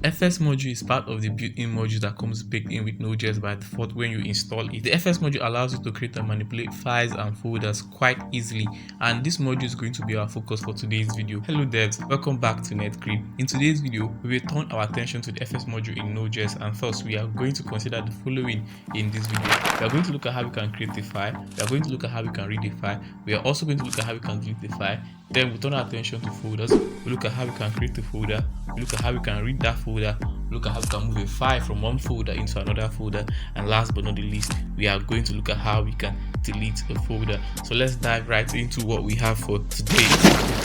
FS module is part of the built-in module that comes baked in with Node.js by default when you install it. The FS module allows you to create and manipulate files and folders quite easily, and this module is going to be our focus for today's video. Hello devs, welcome back to NetCrib. In today's video, we will turn our attention to the FS module in Node.js, and first we are going to consider the following in this video. We are going to look at how we can create a file, we are going to look at how we can read a file, we are also going to look at how we can delete the file, then we turn our attention to folders, we look at how we can create a folder, we look at how we can read that folder, look at how we can move a file from one folder into another folder, and last but not the least, we are going to look at how we can delete a folder. So let's dive right into what we have for today,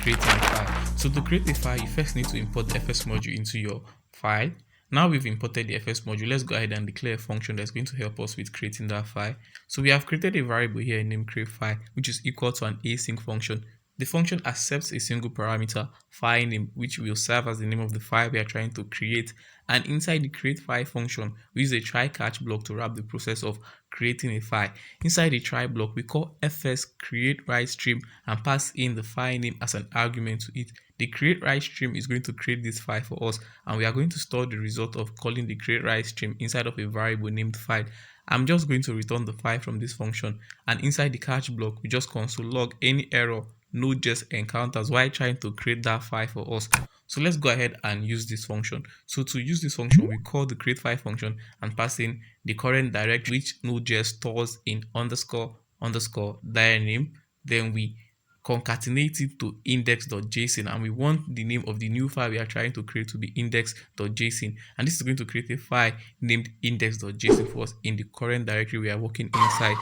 creating a file. So to create a file, you first need to import the FS module into your file. Now we've imported the FS module, let's go ahead and declare a function that's going to help us with creating that file. So we have created a variable here named createFile, which is equal to an async function. The function accepts a single parameter, file name, which will serve as the name of the file we are trying to create. And inside the createFile function, we use a try-catch block to wrap the process of creating a file. Inside the try block, we call fs createWriteStream and pass in the file name as an argument to it. The createWriteStream is going to create this file for us, and we are going to store the result of calling the createWriteStream inside of a variable named file. I'm just going to return the file from this function, and inside the catch block, we just console log any error Node.js encounters while trying to create that file for us. So let's go ahead and use this function. So to use this function, we call the createFile function and pass in the current directory which Node.js stores in underscore dir name. Then we concatenate it to index.json, and we want the name of the new file we are trying to create to be index.json, and this is going to create a file named index.json for us in the current directory we are working inside.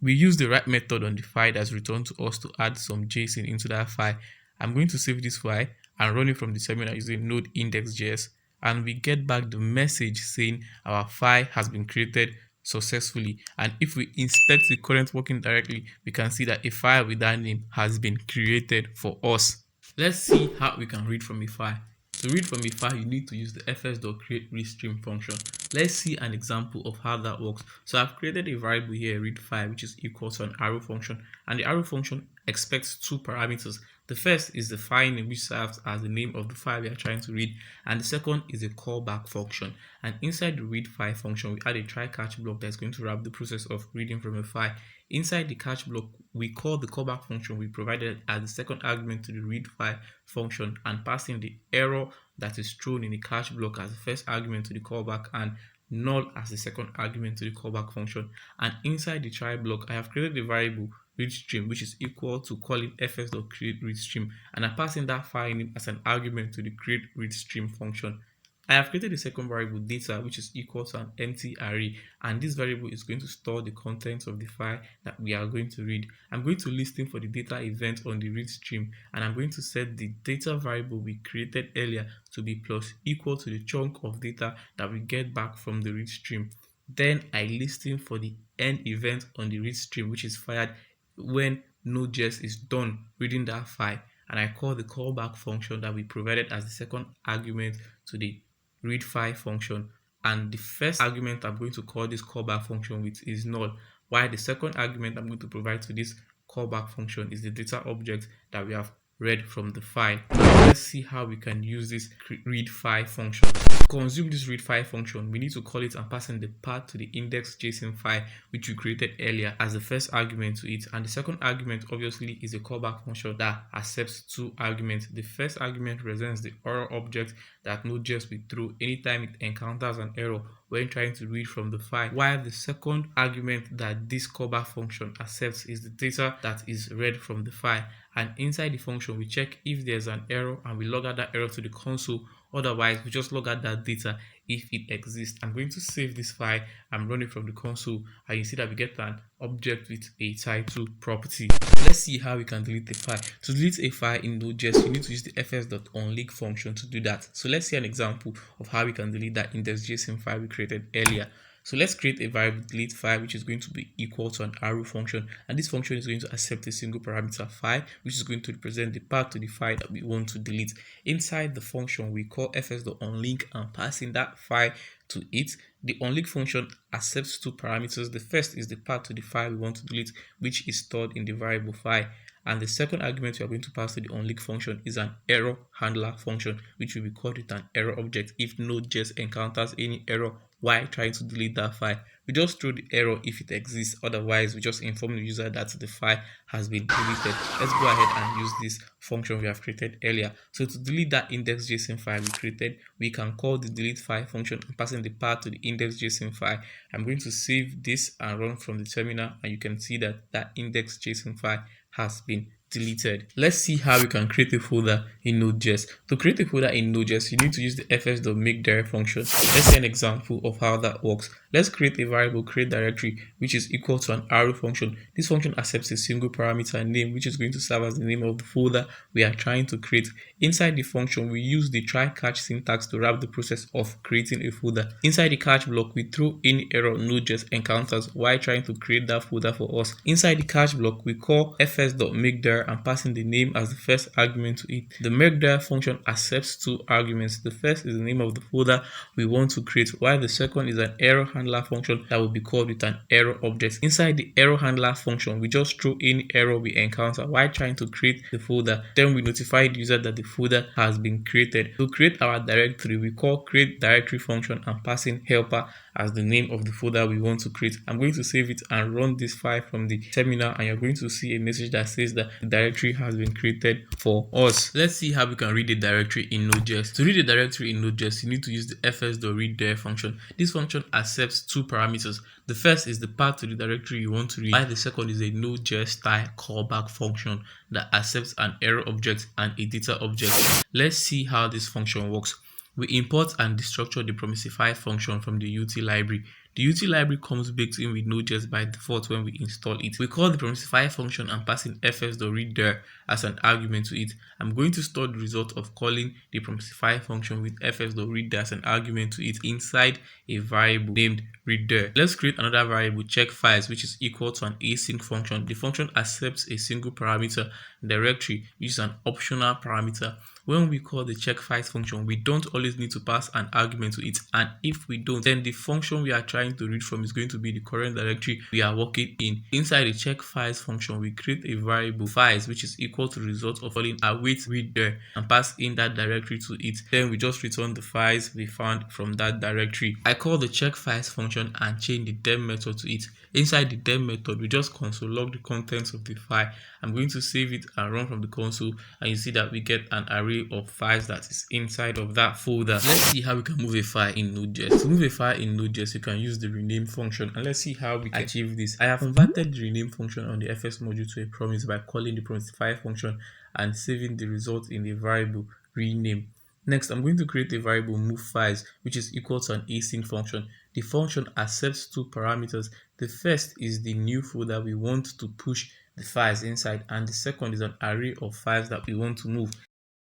We use the write method on the file that's returned to us to add some JSON into that file. I'm going to save this file and run it from the terminal using node index.js, and we get back the message saying our file has been created successfully. And if we inspect the current working directory, we can see that a file with that name has been created for us. Let's see how we can read from a file. To read from a file, you need to use the fs.createReadStream function. Let's see an example of how that works. So I've created a variable here, read file, which is equal to an arrow function, and the arrow function expects two parameters. The first is the file name, which serves as the name of the file we are trying to read, and the second is a callback function. And inside the read file function, we add a try-catch block that's going to wrap the process of reading from a file. Inside the catch block, we call the callback function we provided as the second argument to the read file function and pass in the error that is thrown in the catch block as the first argument to the callback and null as the second argument to the callback function. And inside the try block, I have created the variable readStream, which is equal to calling fs.createReadStream, and I pass in that file name as an argument to the createReadStream function. I have created a second variable data, which is equal to an empty array, and this variable is going to store the contents of the file that we are going to read. I'm going to listen for the data event on the read stream, and I'm going to set the data variable we created earlier to be plus equal to the chunk of data that we get back from the read stream. Then I listen for the end event on the read stream, which is fired when Node.js is done reading that file, and I call the callback function that we provided as the second argument to the read file function, and the first argument I'm going to call this callback function with is null, while the second argument I'm going to provide to this callback function is the data object that we have read from the file. Now let's see how we can use this read file function. To consume this read file function, we need to call it and pass in the path to the index.json file which we created earlier as the first argument to it, and the second argument obviously is a callback function that accepts two arguments. The first argument represents the error object that Node.js will throw anytime it encounters an error when trying to read from the file, while the second argument that this callback function accepts is the data that is read from the file. And inside the function, we check if there's an error and we log out that error to the console. Otherwise, we just log out that data if it exists. I'm going to save this file and run it from the console, and you see that we get an object with a title property. Let's see how we can delete a file. To delete a file in Node.js, you need to use the fs.onLink function to do that. So let's see an example of how we can delete that index.json file we created earlier. So let's create a variable delete file which is going to be equal to an arrow function, and this function is going to accept a single parameter file which is going to represent the path to the file that we want to delete. Inside the function, we call fs.onLink and pass in that file to it. The onLink function accepts two parameters. The first is the path to the file we want to delete, which is stored in the variable file, And the second argument we are going to pass to the onLink function is an error handler function, which will be called with an error object if Node.js encounters any error while trying to delete that file. We just throw the error if it exists, otherwise we just inform the user that the file has been deleted. Let's go ahead and use this function we have created earlier. So to delete that index.json file we created, we can call the delete file function and passing the path to the index.json file. I'm going to save this and run from the terminal, and you can see that that index.json file has been deleted. Let's see how we can create a folder in Node.js. To create a folder in Node.js, you need to use the fs.makeDire function. Let's see an example of how that works. Let's create a variable create directory, which is equal to an arrow function. This function accepts a single parameter name, which is going to serve as the name of the folder we are trying to create. Inside the function, we use the try catch syntax to wrap the process of creating a folder. Inside the catch block, we throw any error Node.js encounters while trying to create that folder for us. Inside the catch block, we call fs.makeDire and passing the name as the first argument to it. The makeDire function accepts two arguments. The first is the name of the folder we want to create, while the second is an error handler function that will be called with an error object. Inside the error handler function, we just throw any error we encounter while trying to create the folder. Then we notify the user that the folder has been created. To create our directory, we call create directory function and passing helper as the name of the folder we want to create. I'm going to save it and run this file from the terminal, and you're going to see a message that says that the directory has been created for us. Let's see how we can read a directory in Node.js. To read a directory in Node.js, you need to use the fs.readDire function. This function accepts two parameters. The first is the path to the directory you want to read, while the second is a Node.js style callback function that accepts an error object and a data object. Let's see how this function works. We import and destructure the Promisify function from the UT library. The UT library comes baked in with Node.js by default when we install it. We call the Promisify function and passing fs.readDire as an argument to it. I'm going to store the result of calling the Promisify function with fs.readDire as an argument to it inside a variable named readDire. Let's create another variable check files, which is equal to an async function. The function accepts a single parameter directory, which is an optional parameter. When we call the check files function, we don't always need to pass an argument to it, and if we don't, then the function we are trying to read from is going to be the current directory we are working in. Inside the check files function, we create a variable files, which is equal to the result of calling await readDire and pass in that directory to it. Then we just return the files we found from that directory. I call the check files function and change the dem method to it. Inside the dem method, we just console log the contents of the file. I'm going to save it and run from the console, and you see that we get an array of files that is inside of that folder. Let's see how we can move a file in Node.js. To move a file in Node.js, you can use the rename function, and let's see how we can achieve this. I have converted the rename function on the FS module to a promise by calling the Promisify function and saving the result in the variable rename. Next, I'm going to create a variable move files, which is equal to an async function. The function accepts two parameters. The first is the new folder we want to push the files inside, and the second is an array of files that we want to move.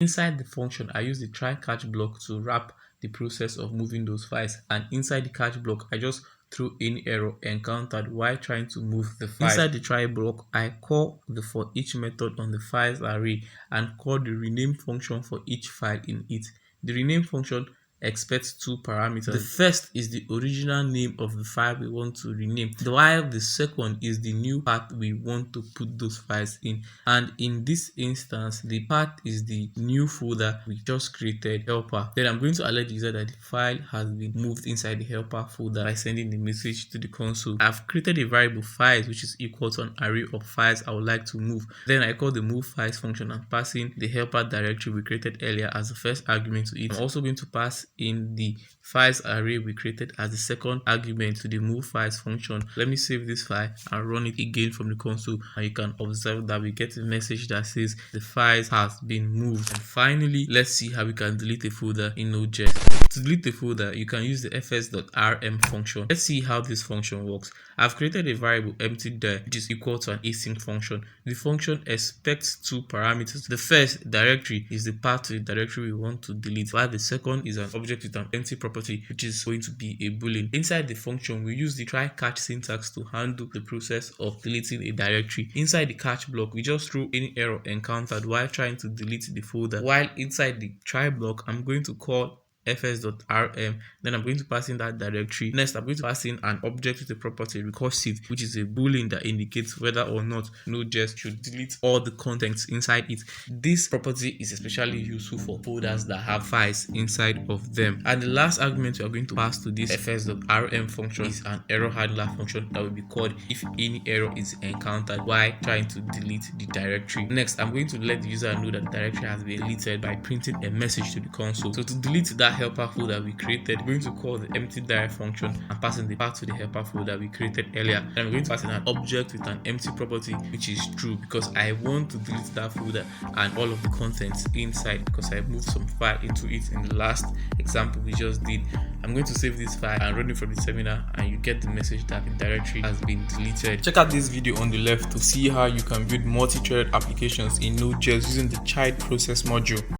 Inside the function, I use the try catch block to wrap the process of moving those files, and inside the catch block, I just throw any error encountered while trying to move the file. Inside the try block, I call the for each method on the files array and call the rename function for each file in it. The rename function expects two parameters. The first is the original name of the file we want to rename, while the second is the new path we want to put those files in. And in this instance, the path is the new folder we just created, helper. Then I'm going to alert the user that the file has been moved inside the helper folder by sending the message to the console. I've created a variable files, which is equal to an array of files I would like to move. Then I call the move files function and passing the helper directory we created earlier as the first argument to it. I'm also going to pass in the files array we created as the second argument to the move files function. Let me save this file and run it again from the console, and you can observe that we get a message that says the files has been moved. And finally, let's see how we can delete a folder in Node.js. To delete the folder, you can use the fs.rm function. Let's see how this function works. I've created a variable empty dir, which is equal to an async function. The function expects two parameters. The first directory is the path to the directory we want to delete, while the second is an object with an empty property, which is going to be a boolean. Inside the function, we use the try catch syntax to handle the process of deleting a directory. Inside the catch block, we just throw any error encountered while trying to delete the folder, while inside the try block, I'm going to call fs.rm. Then I'm going to pass in that directory. Next, I'm going to pass in an object with a property recursive, which is a boolean that indicates whether or not Node.js should delete all the contents inside it. This property is especially useful for folders that have files inside of them. And the last argument we are going to pass to this fs.rm function is an error handler function that will be called if any error is encountered while trying to delete the directory. Next, I'm going to let the user know that the directory has been deleted by printing a message to the console. So to delete that helper folder we created, we're going to call the empty direct function and pass in the path to the helper folder we created earlier. And I'm going to pass in an object with an empty property, which is true because I want to delete that folder and all of the contents inside because I moved some file into it in the last example we just did. I'm going to save this file and run it from the terminal, and you get the message that the directory has been deleted. Check out this video on the left to see how you can build multi-threaded applications in Node.js using the child process module.